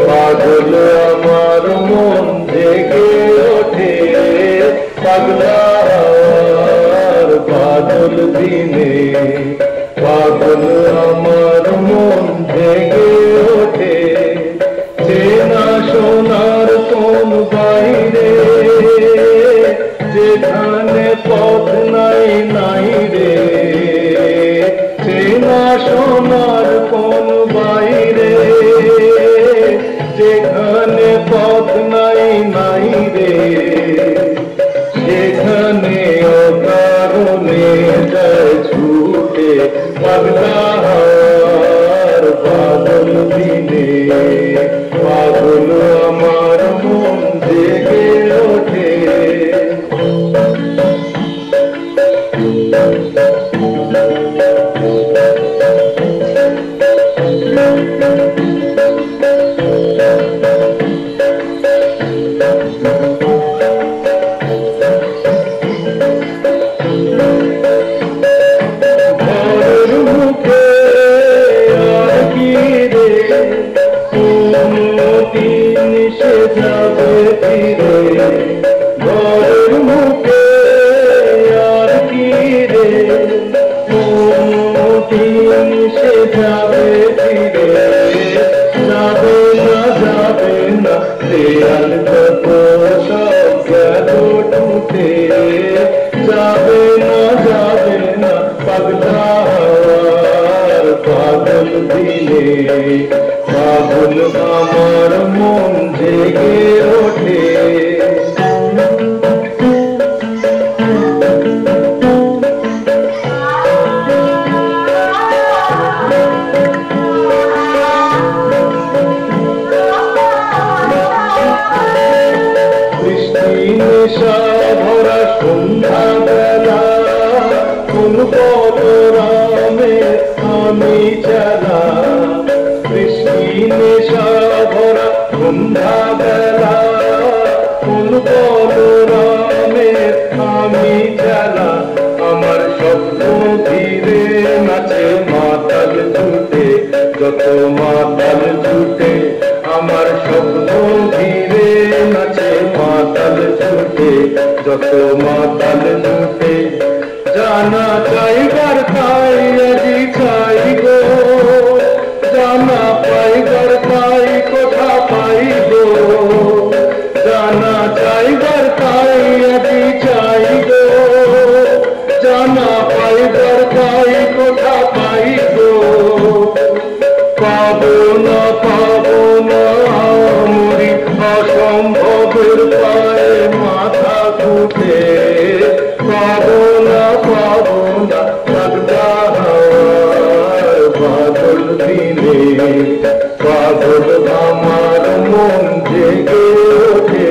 পাগল আমার মন জেগে ওঠে পাগলার বাদল দিনে পাগল আমার মন জেগে ওঠে চেনা সোনার কোন বাইরে যেখানে পথ নাই নাই রে চেনা সোনার কোন বাইরে যেখানে পথ নাই নাই রে যেখানে অকারণে যায় ছুটে পাগলার বাদল দিনে পাগল আমার মন জেগে ওঠে ঘরের মুখে আর কি রে দিন সে যাবে ফিরে যাবে না দেয়াল কত সব গেল টুটে যাবে না পাগলার পাগল দিলে পাগল আমার মন জেগে ওঠে নেশা ভরা সন্ধ্যা বেলা কোন পদরামে আমি চালা কৃষ্ণী নেশা ভরা সন্ধ্যা বেলা কোন পদরামে আমি চালা আমার স্বপ্ন ধীরে নাচে মাতাল ছুটে যত মাতাল ছুটে আমার স্বপ্ন ধীরে নাচে মাতাল ছুটে যত মাতাল ছুটে জানা চাইবার তাই আজি চাই গো জানা পাইবার তাই কোথা পাই গো জানা চাইবার তাই আজি চাই গো জানা পাইবার তাই কোথা পাই গো পাবো না মরি অসম্ভবের পায়ে মাথা ঘুটে পাবো না পাগল দিনে পাগল আমার মন জেগে ওঠে